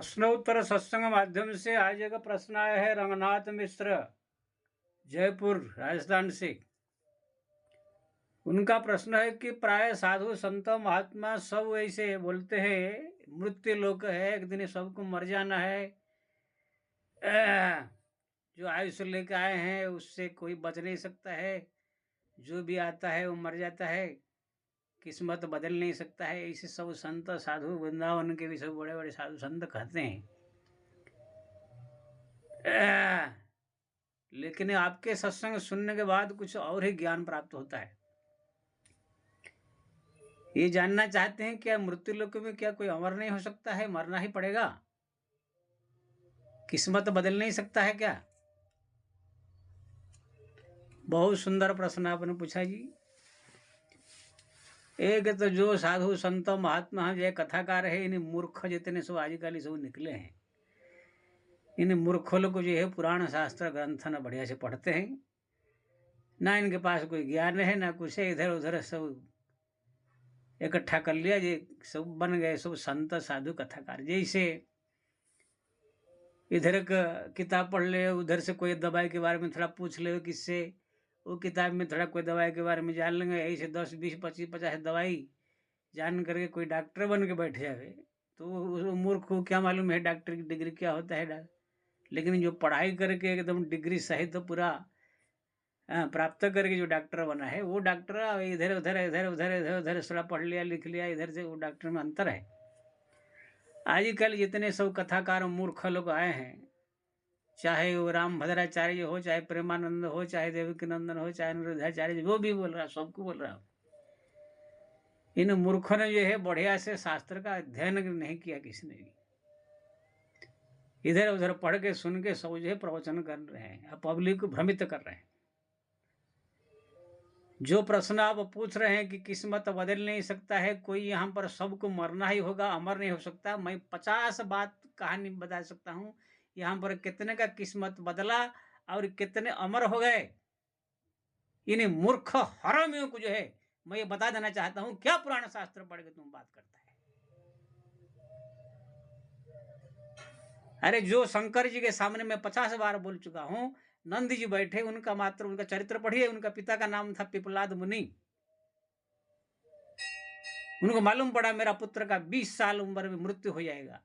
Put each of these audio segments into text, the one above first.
प्रश्नोत्तर सत्संग माध्यम से आज का प्रश्न आया है रंगनाथ मिश्र जयपुर राजस्थान से। उनका प्रश्न है कि प्राय साधु संत महात्मा सब ऐसे बोलते हैं मृत्यु लोक है, एक दिन सबको मर जाना है। जो आयुष्य लेकर आए हैं उससे कोई बच नहीं सकता है, जो भी आता है वो मर जाता है, किस्मत बदल नहीं सकता है। ऐसे सब संत साधु वृंदावन के भी सब बड़े बड़े साधु संत कहते हैं। लेकिन आपके सत्संग सुनने के बाद कुछ और ही ज्ञान प्राप्त होता है। ये जानना चाहते हैं क्या मृत्यु लोक में क्या कोई अमर नहीं हो सकता है, मरना ही पड़ेगा, किस्मत बदल नहीं सकता है क्या? बहुत सुंदर प्रश्न आपने पूछा जी। एक तो जो साधु संत महात्मा जो कथाकार है, इन मूर्ख जितने सब आजकल सब निकले हैं, इन मूर्खों को जो है पुराण शास्त्र ग्रंथ न बढ़िया से पढ़ते हैं, ना इनके पास कोई ज्ञान है ना कुछ है। इधर उधर सब इकट्ठा कर लिया, ये सब बन गए सब संत साधु कथाकार। जैसे इधर का किताब पढ़ ले, उधर से कोई दवाई के बारे में थोड़ा पूछ ले किससे, वो किताब में थोड़ा कोई दवाई के बारे में जान लेंगे। ऐसे 10 20 25 50 दवाई जान करके कोई डॉक्टर बन के बैठ जाए तो वो मूर्ख को क्या मालूम है डॉक्टर की डिग्री क्या होता है। लेकिन जो पढ़ाई करके एकदम डिग्री सहित तो पूरा प्राप्त करके जो डॉक्टर बना है वो डॉक्टर इधर उधर इधर उधर इधर उधर थोड़ा पढ़ लिया लिख लिया इधर से, वो डॉक्टर में अंतर है। आजकल जितने सब कथाकार मूर्ख लोग आए हैं, चाहे वो राम भद्राचार्य हो, चाहे प्रेमानंद हो, चाहे देवकी नंदन हो, चाहे अनिरुद्धाचार्य, वो भी बोल रहा, सबको बोल रहा। इन मूर्खों ने जो है बढ़िया से शास्त्र का अध्ययन नहीं किया किसने भी, इधर उधर पढ़ के सुन के सब जो है प्रवचन कर रहे हैं, पब्लिक को भ्रमित कर रहे हैं। जो प्रश्न आप पूछ रहे हैं कि किस्मत बदल नहीं सकता है, कोई यहाँ पर सबको मरना ही होगा, अमर नहीं हो सकता, मैं 50 बात कहानी बता सकता हूँ यहाँ पर कितने का किस्मत बदला और कितने अमर हो गए। इन मूर्ख हरामियों को जो है मैं ये बता देना चाहता हूँ, क्या पुराण शास्त्र पढ़ के तुम बात करता है। अरे जो शंकर जी के सामने मैं 50 बार बोल चुका हूँ, नंद जी बैठे, उनका मात्र उनका चरित्र पढ़िए। उनका पिता का नाम था पिपलाद मुनि। उनको मालूम पड़ा मेरा पुत्र का 20 साल उम्र में मृत्यु हो जाएगा।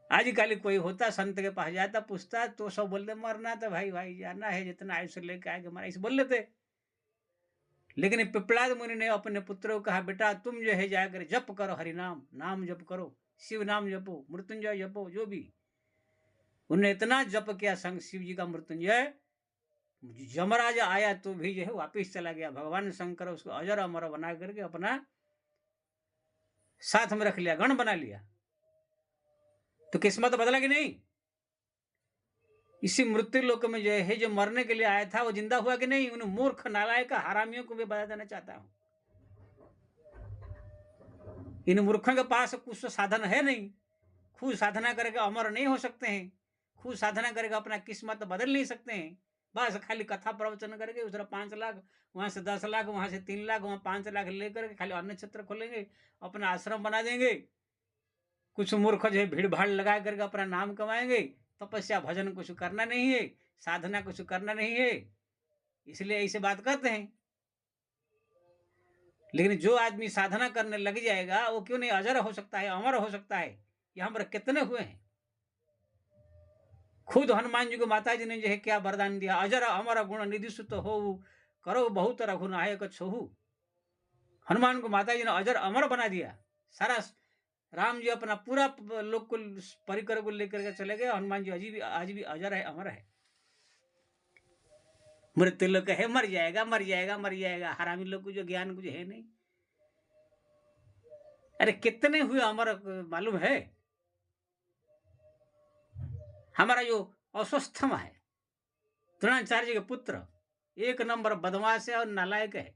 आजकल कोई होता संत के पास जाता पूछता तो सब बोलते मरना तो भाई भाई जाना है, जितना आयुष्य लेके आएगा हमारा, ऐसे बोल लेते। लेकिन पिपलाद मुनि ने अपने पुत्र को कहा, बेटा तुम जो है जाकर जप करो, हरि नाम, नाम जप करो, शिव नाम जपो, मृत्युंजय जपो, जो भी। उन्होंने इतना जप किया संग शिव जी का मृत्युंजय, यमराज आया तो भी जो है वापिस चला गया। भगवान शंकर उसको अजर अमर बना करके अपना साथ में रख लिया, गण बना लिया। तो किस्मत बदला कि नहीं? इसी मृत्यु लोक में जो है जो मरने के लिए आया था वो जिंदा हुआ कि नहीं? उन मूर्ख नालायक हरामियों को भी बता देना चाहता हूं, इन मूर्खों के पास कुछ साधन है नहीं, खुद साधना करके अमर नहीं हो सकते हैं, खुद साधना करके अपना किस्मत बदल नहीं सकते हैं। बस खाली कथा प्रवचन करके उधर 5 लाख, वहां से 10 लाख, वहां से 3 लाख, वहां 5 लाख लेकर के खाली अन्न क्षेत्र खोलेंगे, अपना आश्रम बना देंगे। कुछ मूर्ख जो है भीड़ भाड़ लगा करके अपना नाम कमाएंगे। तपस्या भजन कुछ करना नहीं है, साधना कुछ करना नहीं है, इसलिए ऐसे बात करते हैं। लेकिन जो आदमी साधना करने लग जाएगा वो क्यों नहीं अजर हो सकता है, अमर हो सकता है। यहां पर कितने हुए हैं। खुद हनुमान जी को माता जी ने जो है क्या वरदान दिया, अजर अमर गुण निधि सुत हो, करो बहुत रघुनायक छोहू। हनुमान को माता जी ने अजर अमर बना दिया। सारा राम जी अपना पूरा लोक को परिकर को लेकर के चले गए, हनुमान जी आज भी अजर है, अमर है। मृत्यु लोग है, मर जाएगा मर जाएगा मर जाएगा। हरामी लोग को जो ज्ञान कुछ है नहीं। अरे कितने हुए अमर मालूम है? हमारा जो अस्वस्थमा है, द्रोणाचार्य के पुत्र, 1 नंबर बदमाश है और नालायक है।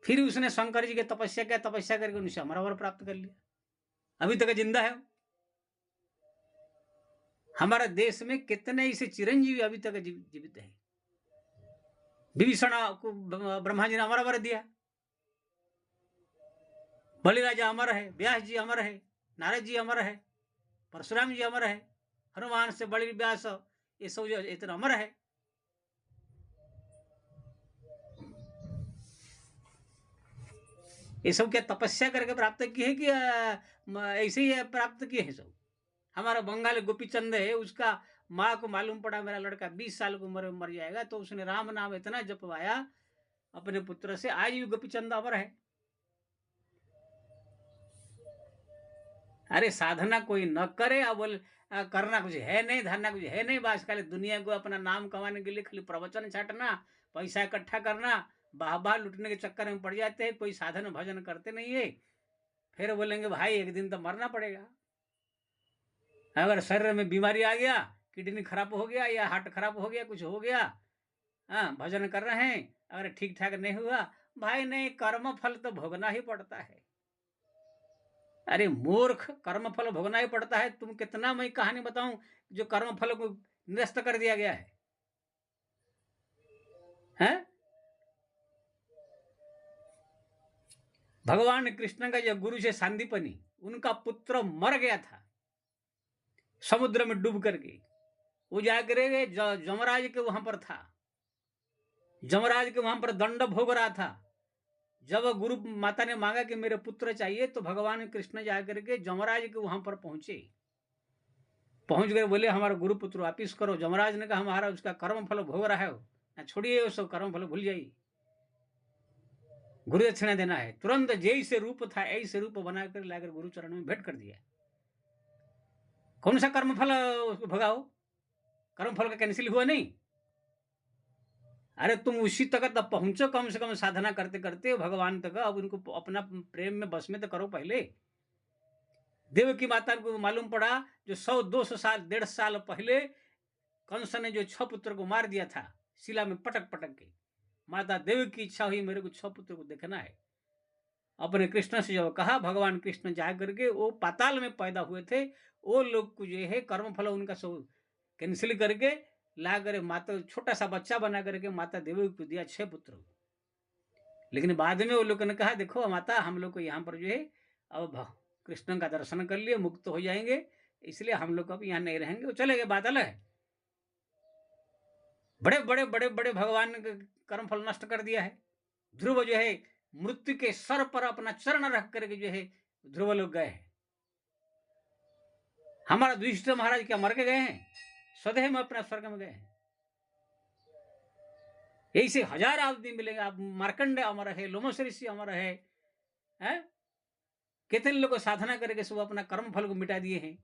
फिर उसने शंकर जी की तपस्या किया, तपस्या करके उनसे अमर वर प्राप्त कर लिया, अभी तक जिंदा है। हमारे देश में कितने ऐसे चिरंजीवी अभी तक जीवित है। विभीषण को ब्रह्मा जी ने अमर वर दिया, बलि राजा अमर है, व्यास जी अमर है, नारद जी अमर है, परशुराम जी अमर है, हनुमान से बड़ी व्यास, ये सब जो इतना अमर है। ये सब क्या तपस्या करके प्राप्त किए हैं कि ऐसे ही प्राप्त किए हैं सब? हमारा बंगाली गोपी चंद है, उसका माँ को मालूम पड़ा मेरा लड़का 20 साल की उम्र में मर जाएगा, तो उसने राम नाम इतना जपवाया अपने पुत्र से, आज भी गोपी चंद अमर है। अरे साधना कोई न करे, अब बोल करना कुछ है नहीं, धरना कुछ है नहीं, बस खाली दुनिया को अपना नाम कमाने के लिए खाली प्रवचन छाटना, पैसा इकट्ठा करना, बाह लुटने के चक्कर में पड़ जाते हैं, कोई साधन भजन करते नहीं है। फिर बोलेंगे भाई एक दिन तो मरना पड़ेगा। अगर शरीर में बीमारी आ गया, किडनी खराब हो गया या हार्ट खराब हो गया, कुछ हो गया, हाँ भजन कर रहे हैं, अगर ठीक ठाक नहीं हुआ, भाई नहीं, कर्म फल तो भोगना ही पड़ता है। अरे मूर्ख, कर्म फल भोगना ही पड़ता है। तुम कितना मैं कहानी बताऊं जो कर्म फल को निरस्त कर दिया गया है, हैं? भगवान कृष्ण का जो गुरु से सांदीपनी, उनका पुत्र मर गया था समुद्र में डूब करके, वो जाकर जमराज के वहां पर था, जमराज के वहां पर दंड भोग रहा था। जब गुरु माता ने मांगा कि मेरे पुत्र चाहिए, तो भगवान कृष्ण जाकर के जमराज के वहां पर पहुंचे, पहुंच गए, बोले हमारा गुरु पुत्र वापिस करो। जमराज ने कहा हमारा उसका कर्म फल भोग रहा है, छोड़िए वो सब कर्म फल, भूल जाइए, गुरु दक्षिणा देना है। तुरंत जैसे रूप था ऐसे रूप बनाकर लाकर गुरु चरण में भेंट कर दिया। कौन सा कर्म फल उसको भगाओ, कर्म फल का कैंसिल हुआ नहीं। अरे तुम उसी तक तब पहुंचो, कम से कम साधना करते करते भगवान तक, अब उनको अपना प्रेम में बस में तो करो पहले। देव की माता को मालूम पड़ा, जो 100-200 साल 1.5 साल पहले कंस ने जो 6 पुत्र को मार दिया था शिला में पटक पटक के, माता देव की इच्छा हुई मेरे को 6 पुत्र को देखना है। अपने कृष्ण से जब कहा, भगवान कृष्ण जा करके वो पाताल में पैदा हुए थे, वो लोग को जो है कर्म फल उनका सब कैंसिल करके ला कर माता छोटा सा बच्चा बना करके माता देवी को दिया 6 पुत्र। लेकिन बाद में वो लोगों ने कहा देखो माता, हम लोग को यहाँ पर जो है अब कृष्ण का दर्शन कर लिए मुक्त हो जाएंगे, इसलिए हम लोग अब यहाँ नहीं रहेंगे, वो चले गए, बात अलग है। बड़े बड़े बड़े बड़े भगवान ने कर्म फल नष्ट कर दिया है। ध्रुव जो है मृत्यु के सर पर अपना चरण रख करके जो है ध्रुव लोग गए हैं। हमारा युधिष्ठिर महाराज क्या मर के गए हैं? सदैव में अपना स्वर्ग में गए हैं। ऐसे 1000 आदमी मिलेंगे। आप मार्कंडे अमर है, लोमस ऋषि अमर है, कितने लोग साधना करके सब अपना कर्म फल को मिटा दिए हैं।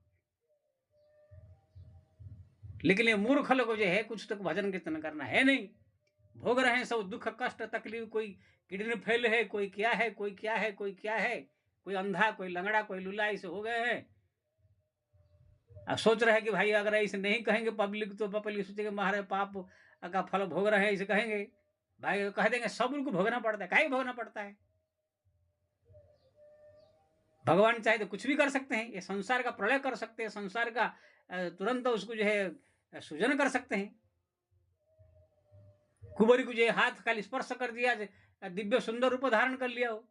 लेकिन ये मूर्ख लोग जो है कुछ तक भजन कीर्तन करना है नहीं, भोग रहे हैं सब दुख कष्ट तकलीफ, कोई किडनी फेल है, कोई क्या है, कोई क्या है, कोई क्या है, कोई अंधा, कोई लंगड़ा, कोई लुला, ऐसे हो गए हैं। अब सोच रहे हैं कि भाई अगर ऐसे नहीं कहेंगे पब्लिक, तो पब्लिक सोचेंगे महाराज पाप का फल भोग रहे हैं, ऐसे कहेंगे। भाई कह देंगे सब उनको भोगना पड़ता है, काहे भोगना पड़ता है? भगवान चाहे तो कुछ भी कर सकते हैं, ये संसार का प्रलय कर सकते हैं, संसार का तुरंत उसको जो है सृजन कर सकते हैं। कुबरी को जो है हाथ खाली स्पर्श कर दिया, दिव्य सुंदर रूप धारण कर लिया हो।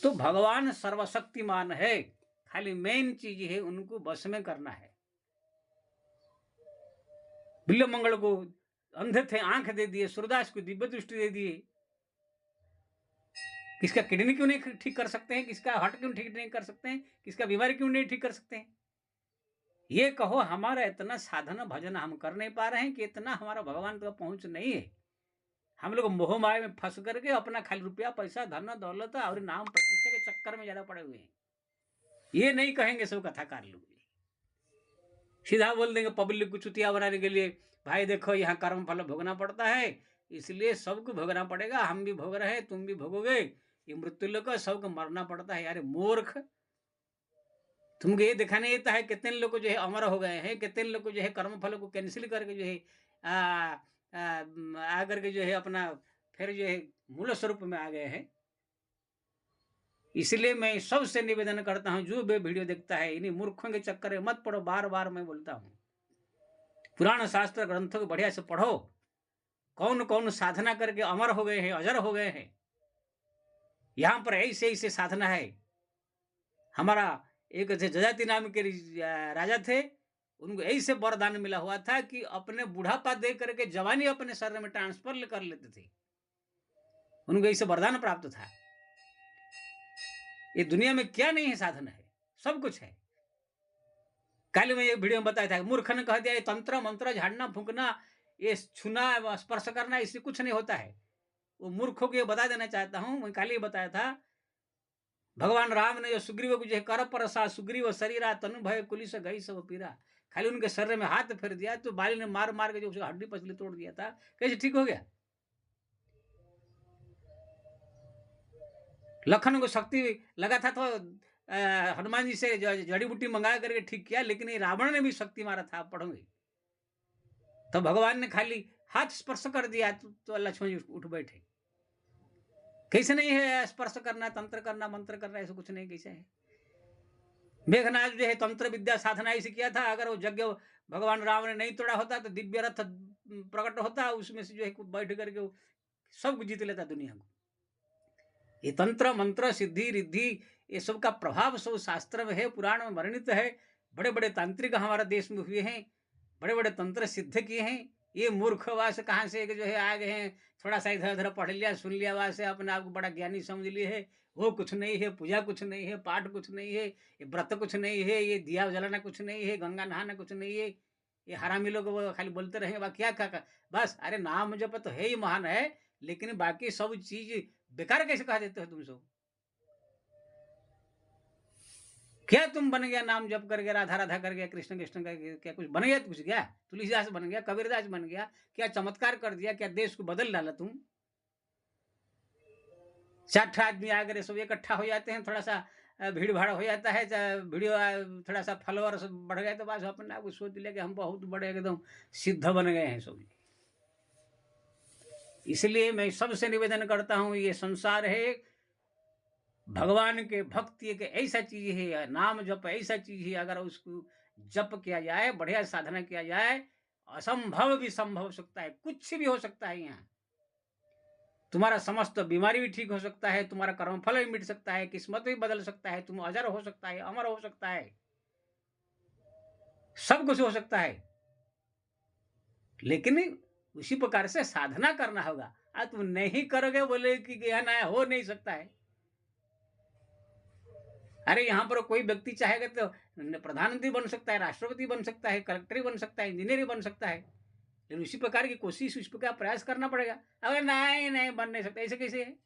तो भगवान सर्वशक्तिमान है, खाली मेन चीज है उनको बस में करना है। बिल्व मंगल को अंधे थे आंख दे दिए, सूरदास को दिव्य दृष्टि दे दिए। किसका किडनी क्यों नहीं ठीक कर सकते हैं, किसका हार्ट क्यों ठीक नहीं कर सकते हैं, किसका बीमारी क्यों नहीं ठीक कर सकते हैं? ये कहो हमारा इतना साधना भजन हम कर नहीं पा रहे हैं कि इतना हमारा भगवान तक पहुंच नहीं है। हम लोग मोह माया में फंस करके अपना खाली रुपया पैसा धन दौलत और नाम प्रतिष्ठा के चक्कर में ज्यादा पड़े हुए हैं। ये नहीं कहेंगे सब कथाकार लोग, सीधा बोल देंगे पब्लिक को चुतिया बनाने के लिए, भाई देखो यहाँ कर्म फल भोगना पड़ता है, इसलिए सबको भोगना पड़ेगा, हम भी भोग रहे हैं, तुम भी भोगोगे, ये मृत्यु लोग सबको मरना पड़ता है। यार मूर्ख, तुमको ये दिखाने देता है कितने लोग जो है अमर हो गए हैं, कितने लोग जो है कर्म फल को कैंसिल करके जो है आकर के जो है अपना फिर जो है मूल स्वरूप में आ गए हैं। इसलिए मैं सबसे निवेदन करता हूं, जो भी वीडियो देखता है इन्हीं मूर्खों के चक्कर में मत पढ़ो। बार बार मैं बोलता हूं, पुराण शास्त्र ग्रंथों को बढ़िया से पढ़ो, कौन कौन साधना करके अमर हो गए हैं, अजर हो गए हैं। यहां पर ऐसे ऐसे साधना है, हमारा एक थे जजाति नाम के राजा थे, उनको यही से वरदान मिला हुआ था कि अपने बुढ़ापा दे करके जवानी अपने शरीर में ट्रांसफर कर लेते थे। उनको यही से वरदान प्राप्त था। ये दुनिया में क्या नहीं है, साधन है, सब कुछ है। कल मैं एक वीडियो में बताया था, मूर्ख ने कह दिया ये तंत्र मंत्र झाड़ना फूंकना, ये छूना स्पर्श करना, इससे कुछ नहीं होता है। वो मूर्खों को ये बता देना चाहता हूँ, मैं कल ही बताया था, भगवान राम ने जो सुग्रीव को जो कर परसा सुग्रीव शरीरा तनु भय कुलिस गई सब पीरा, खाली उनके शरीर में हाथ फेर दिया तो बाली ने मार मार के जो उसका हड्डी पसली तोड़ दिया था, कैसे ठीक हो गया? लखन को शक्ति लगा था तो हनुमान जी से जड़ी बूटी मंगा करके ठीक किया, लेकिन ये रावण ने भी शक्ति मारा था, आप पढ़ोगे तो भगवान ने खाली हाथ स्पर्श कर दिया तो लक्ष्मण जी उठ बैठे। कैसे नहीं है स्पर्श करना, तंत्र करना, मंत्र करना, ऐसा कुछ नहीं। कैसे है? मेघनाथ जो है तंत्र विद्या साधना इसे किया था, अगर वो यज्ञ भगवान राम ने नहीं तोड़ा होता तो दिव्य रथ प्रकट होता, उसमें से जो है बैठ करके वो सब जीत लेता दुनिया को। ये तंत्र मंत्र सिद्धि रिद्धि ये सब का प्रभाव सब शास्त्र में है, पुराण में वर्णित है। बड़े बड़े तांत्रिक हमारे देश में हुए हैं, बड़े बड़े तंत्र सिद्ध किए हैं। ये मूर्खवास कहाँ से जो है आ गए हैं, थोड़ा सा इधर उधर पढ़ लिया सुन लिया, वास है अपने आप को बड़ा ज्ञानी समझ लिए है। वो कुछ नहीं है, पूजा कुछ नहीं है, पाठ कुछ नहीं है, ये व्रत कुछ नहीं है, ये दिया जलाना कुछ नहीं है, गंगा नहाना कुछ नहीं है। ये हरामी लोग वो खाली बोलते रहे बा क्या बस। अरे नाम जप तो है ही महान है, लेकिन बाकी सब चीज बेकार कैसे कहा देते हो तुम सब? क्या तुम बन गया नाम जप कर गया, राधा राधा कर गया, कृष्ण कृष्ण कर गया, क्या कुछ बन गया? कुछ क्या? तुलसीदास बन गया, कबीरदास बन गया, क्या चमत्कार कर दिया? क्या देश को बदल डाला तुम? 4 आदमी आकर सब इकट्ठा हो जाते हैं, थोड़ा सा भीड़ भाड़ हो जाता है, वीडियो थोड़ा सा फॉलोअर बढ़ गए तो बस अपने आप को सोच लिया कि हम बहुत बड़े एकदम सिद्ध बन गए हैं सब। इसलिए मैं सबसे निवेदन करता हूँ, ये संसार है भगवान के भक्ति एक ऐसा चीज है, नाम जप ऐसा चीज है, अगर उसको जप किया जाए, बढ़िया साधना किया जाए, असंभव भी संभव हो सकता है, कुछ भी हो सकता है। यहाँ तुम्हारा समस्त बीमारी भी ठीक हो सकता है, तुम्हारा कर्मफल भी मिट सकता है, किस्मत भी बदल सकता है, तुम अजर हो सकता है, अमर हो सकता है, सब कुछ हो सकता है। लेकिन उसी प्रकार से साधना करना होगा। आज तुम नहीं करोगे बोले कि यह ना हो नहीं सकता है। अरे यहाँ पर कोई व्यक्ति चाहेगा तो प्रधानमंत्री बन सकता है, राष्ट्रपति बन सकता है, कलेक्टर बन सकता है, इंजीनियर बन सकता है, लेकिन उसी प्रकार की कोशिश, उस प्रकार प्रयास करना पड़ेगा। अगर नहीं नहीं बन नहीं सकता, ऐसे कैसे है?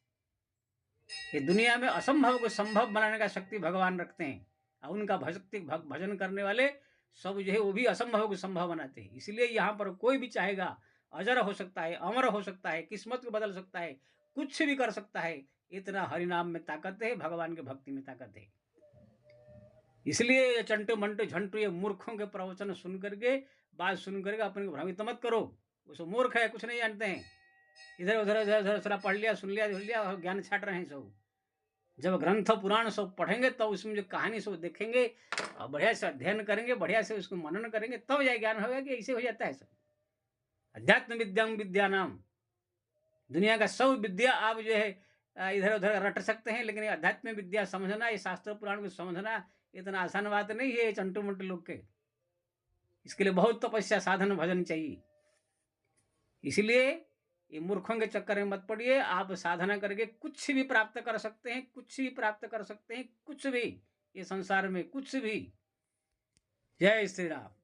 ये दुनिया में असंभव को संभव बनाने का शक्ति भगवान रखते हैं, और उनका भजन करने वाले सब जो है वो भी असंभव को संभव बनाते हैं। इसलिए यहाँ पर कोई भी चाहेगा अजर हो सकता है, अमर हो सकता है, किस्मत को बदल सकता है, कुछ भी कर सकता है। इतना हरिनाम में ताकत है, भगवान के भक्ति में ताकत है। इसलिए ये चंटू मंटू झंटू ये मूर्खों के प्रवचन सुन करके, बात सुन करके अपने को भ्रमित मत करो। वो सब मूर्ख है, कुछ नहीं जानते हैं, इधर उधर इधर उधर थोड़ा पढ़ लिया सुन लिया झुल लिया और ज्ञान छाट रहे हैं सब। जब ग्रंथ पुराण सब पढ़ेंगे तब उसमें जो कहानी सब देखेंगे और बढ़िया से अध्ययन करेंगे, बढ़िया से उसको मनन करेंगे, तब यह ज्ञान होगा कि ऐसे हो जाता है सब। अध्यात्म विद्यांग विद्या नाम, दुनिया का सब विद्या आप जो है इधर उधर रट सकते हैं, लेकिन अध्यात्म विद्या समझना, ये शास्त्र पुराण को समझना इतना आसान बात नहीं है चंटू मंटू लोग के। इसके लिए बहुत तपस्या साधन भजन चाहिए। इसलिए ये मूर्खों के चक्कर में मत पड़िए, आप साधना करके कुछ भी प्राप्त कर सकते हैं, कुछ भी प्राप्त कर सकते हैं, कुछ भी, ये संसार में कुछ भी। जय श्री राम।